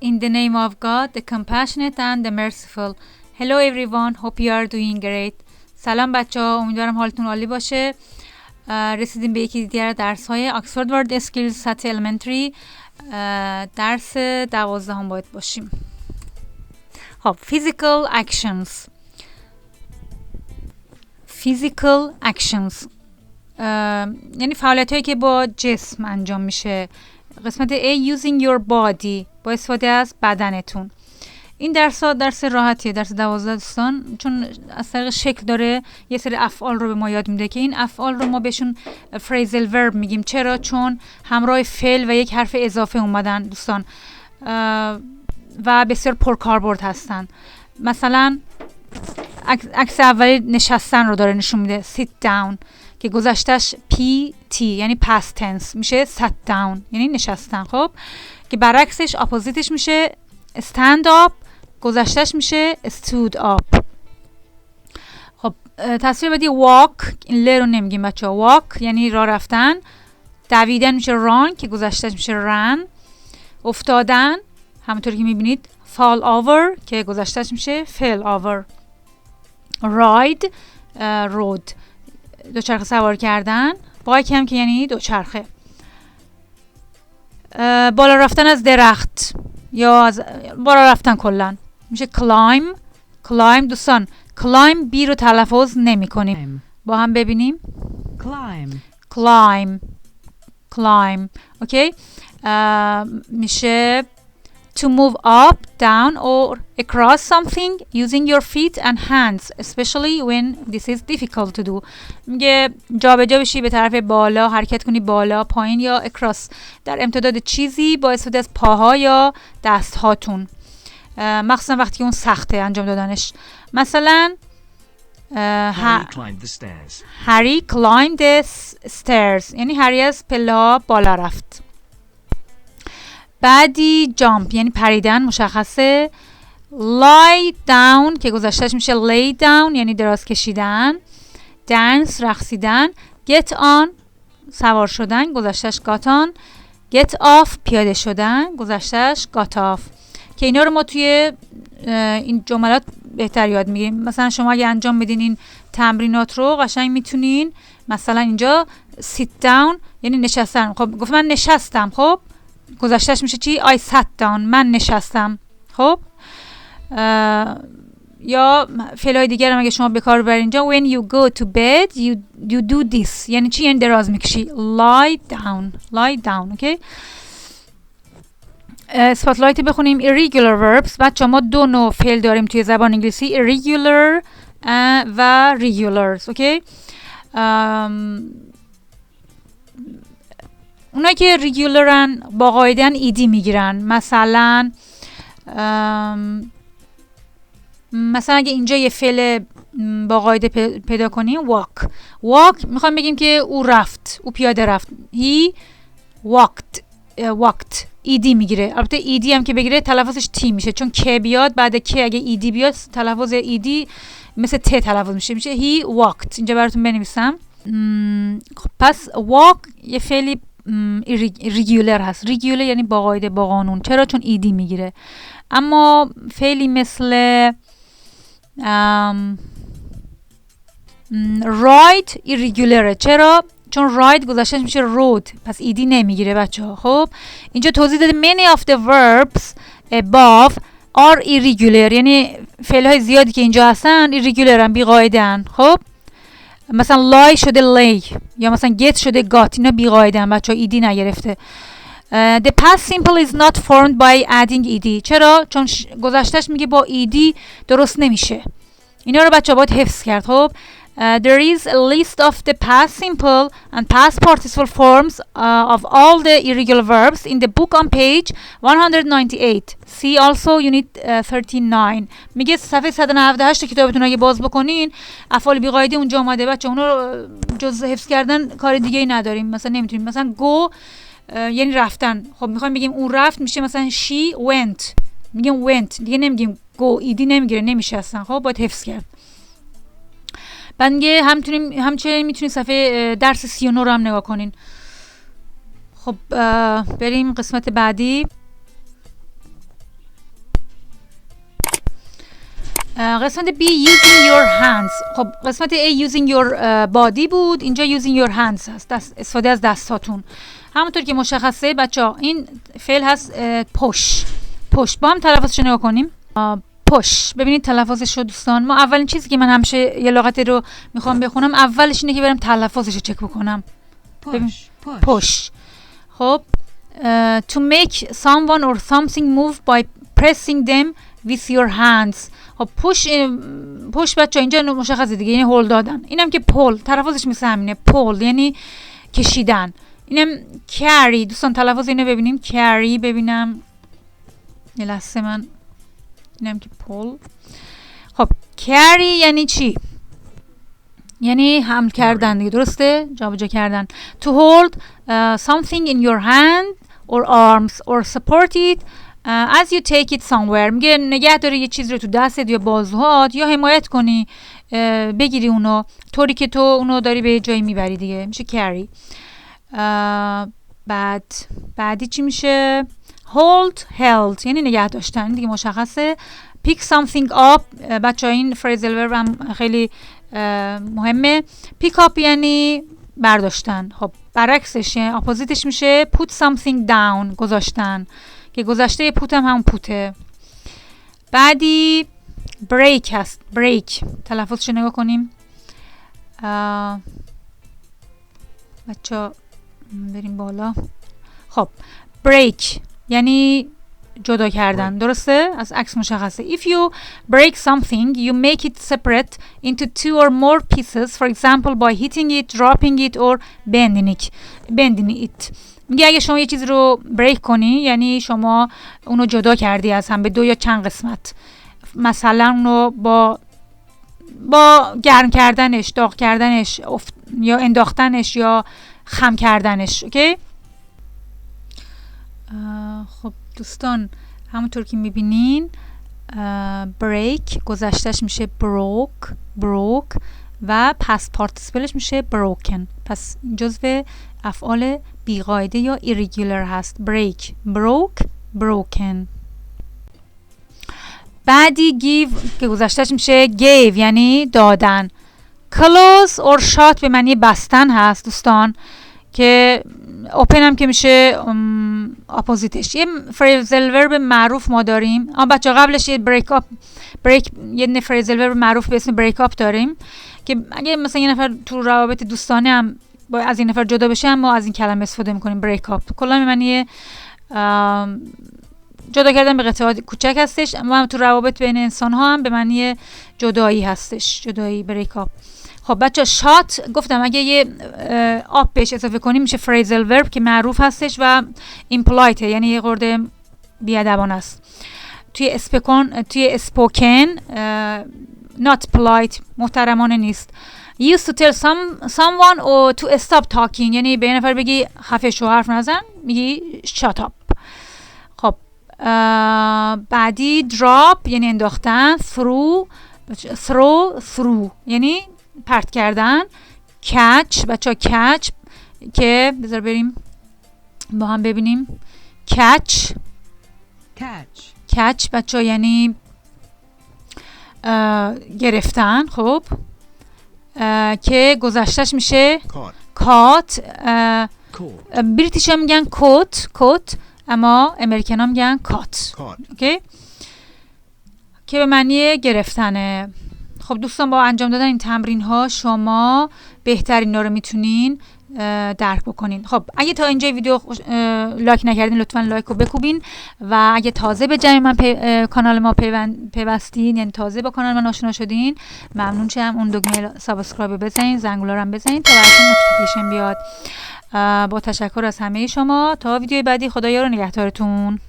In the name of God, the compassionate and the merciful. Hello everyone, hope you are doing great. سلام بچه ها، امیدوارم حالتون عالی باشه. رسیدیم به یکی دیگر درس های اکسفورد ورد اسکیلز سطح المنتری. درس 12 هم باید باشیم. خب physical actions. physical actions یعنی فعالیت هایی که با جسم انجام میشه. قسمت A using your body، با استفاده از بدنتون. این درس راحتیه، درس 12 دوستان، چون از طریق شکل داره یه سری افعال رو به ما یاد میده که این افعال رو ما بهشون phrasal verb میگیم. چرا؟ چون همراه فعل و یک حرف اضافه اومدن دوستان و بسیار پرکاربرد هستن. مثلا عکس اولی نشستن رو داره نشون میده، sit down، که گذشتش PT یعنی past tense میشه sat down یعنی نشستن. خب که برعکسش اپوزیتش میشه stand up، گذشتش میشه stood up. خب تصویر بعدی walk، این ل رو نمیگیم بچه ها. walk یعنی راه رفتن. دویدن میشه run که گذشتش میشه run. افتادن همونطوری که میبینید fall over که گذشتش میشه fell over. ride rode، دوچرخه سوار کردن. bike هم که یعنی دوچرخه. بالا رفتن از درخت یا از بالا رفتن کلا میشه climb دوستان climb بی رو تلفظ نمی کنیم. با هم ببینیم climb اوکی. میشه to move up, down or across something using your feet and hands, especially when this is difficult to do. میگه جابجا بشی، به طرف بالا حرکت کنی، بالا، پایین یا across، در امتداد چیزی با استفاده از پاها یا دست هاتون، مخصوصا وقتی که اون سخته انجام دادنش. مثلا Harry climbed the stairs یعنی هری از پله ها بالا رفت. بعدی jump یعنی پریدن، مشخصه. lie down که گذشتهش میشه lay down یعنی دراز کشیدن. dance رقصیدن. get on سوار شدن، گذشتهش got on. get off پیاده شدن، گذشتهش got off. که اینا رو ما توی این جملات بهتر یاد میگیریم. مثلا شما اگه انجام بدین این تمرینات رو قشنگ میتونین مثلا اینجا sit down یعنی نشستن. خب گفت من نشستم، خب گذشتهش میشه چی؟ I sat down من نشستم. خب یا فعلای دیگر هم اگه شما به کار ببرین اینجا when you go to bed you do this یعنی چی؟ یعنی دراز میکشی. lie down اوکی. اسپاتلایت بخونیم. irregular verbs بچه ما دو نوع فعل داریم توی زبان انگلیسی، irregular و regulars اوکی. اونایی که ریگولرن با قاعده‌اً ایدی میگیرن. مثلا اگه اینجا یه فعل با قاعده پیدا کنیم walk میخوایم بگیم که او رفت، او پیاده رفت. he walked ایدی میگیره. البته ایدی هم که بگیره تلفظش تی میشه، چون که بیاد بعد که اگه ایدی بیاد تلفظ ایدی مثل ت تلفظ میشه he walked. اینجا براتون بنویسم. خب پس walk یه فعلی ریگولر هست. ریگولر یعنی با قاعده، با قانون. چرا؟ چون ایدی میگیره. اما فعلی مثل راید ایریگولره. چرا؟ چون راید گذشتهش میشه رود، پس ایدی نمیگیره بچه ها. خب اینجا توضیح داده many of the verbs above are irregular یعنی فعل های زیادی که اینجا هستن ایریگولرن، بی قاعده ان. خب مثلا lie شده lay یا مثلا get شده got، اینا بی قاعده ان بچه ها، ایدی نگرفته. The past simple is not formed by adding ed. چرا؟ چون گذشتهش میگه با ایدی درست نمیشه. اینا رو بچه ها باید حفظ کرد. خب there is a list of the past simple and past participle forms of all the irregular verbs in the book on page 198. See also unit 39. میگه صفحه 198 کتابتون اگه باز بکنین افعال بی قاعده اونجا اومده بچه. اونا رو جز حفظ کردن کار دیگه ای نداریم. مثلا نمیتونیم مثلا go یعنی رفتن. خب میخوایم بگیم اون رفت میشه مثلا she went، میگیم went دیگه نمیگیم go، ایدی نمیگیره، نمیشه اصلا. خب باید حفظ کرد. بعد میگه همچنین میتونید صفحه درس 39 رو هم نگاه کنین. خب بریم قسمت بعدی. قسمت B using your hands. خب قسمت A using your body بود، اینجا using your hands هست، استفاده از دستاتون. همونطور که مشخصه بچه‌ها این فعل هست push. با هم تلفظش نگاه کنیم. push. ببینید تلفظش رو دوستان. ما اولین چیزی که من همیشه یه لغتی رو میخوام بخونم اولش اینه که برم تلفظش رو چک بکنم. push. خب to make someone or something move by pressing them with your hands. خب push بچه اینجا مشخصه دیگه، یعنی هول دادن. اینم که pull تلفظش مثل همینه، pull یعنی کشیدن. اینم carry. دوستان تلفظ اینو ببینیم. carry ببینم یه لحظه من. اینم که pull. خب carry یعنی چی؟ یعنی حمل کردن دیگه، درسته؟ جابجا کردن. To hold something in your hand or arms or support it as you take it somewhere. میگه نگه داری یه چیز رو تو دستت یا بازوهات یا حمایت کنی، بگیری اونو طوری که تو اونو داری به جایی میبری دیگه، میشه carry. بعدی چی میشه؟ hold held یعنی نگه داشتن دیگه مشخصه. pick something up بچه این phrasal verb هم خیلی مهمه. pick up یعنی برداشتن. خب برعکسش یعنی اپوزیتش میشه put something down گذاشتن که گذاشته put هم همون پوته. بعدی break هست. break تلفظش نگاه کنیم بچه بریم بالا. خب break یعنی جدا کردن، درسته؟ از عکس مشخصه. If you break something, you make it separate into two or more pieces, for example by hitting it, dropping it or bending it. میگه اگه شما یه چیز رو break کنی یعنی شما اونو جدا کردی از هم به دو یا چند قسمت، مثلا اونو با گرم کردنش، داغ کردنش یا انداختنش یا خم کردنش. اوکی؟ خب دوستان همونطور که میبینین break گذشتهش میشه broke و past participleش میشه broken. پس جزو افعال بیقاعده یا irregular هست. break broken. بعدی give که گذشتهش میشه gave یعنی دادن. close or shut به معنی بستن هست دوستان که open هم که میشه اپوزیتش. یه phrasal verb معروف ما داریم. بچه قبلش یه یه phrasal verb معروف به اسم break up داریم که اگه مثلا یه نفر تو روابط دوستانه هم از این نفر جدا بشه هم ما از این کلمه استفاده میکنیم break up. کلا به معنی جدا کردن به قطعات کوچک هستش، اما تو روابط بین انسان ها هم به معنی جدایی هستش، جدایی break up. خب بچه شات گفتم اگه یه آپ بهش اضافه کنیم میشه phrasal verb که معروف هستش و impolite یعنی یه خورده بیادبانه است. توی spoken not polite محترمانه نیست. used to tell someone or to stop talking یعنی به یه نفر بگی خفه شو حرف نزن میگی shut up. خب بعدی drop یعنی انداختن. throw یعنی پرت کردن. catch بچه catch که بذار بریم با هم ببینیم. catch بچه یعنی گرفتن. خب که گذشتش میشه caught. بریتیش ها میگن coat اما امریکن ها میگن caught. اوکی که به معنی گرفتنه. خب دوستان با انجام دادن این تمرین ها شما بهترین رو میتونین درک بکنین. خب اگه تا اینجا ویدیو لایک نکردین لطفا لایک رو بکوبین و اگه تازه به جمع من کانال ما پیوستین یعنی تازه با کانال من آشنا شدین ممنون شم اون دکمه سابسکرایب بزنین، زنگوله رو هم بزنین تا براتون نوتیفیکیشن بیاد. با تشکر از همه شما تا ویدیو بعدی، خدایا رو نگهدارتون.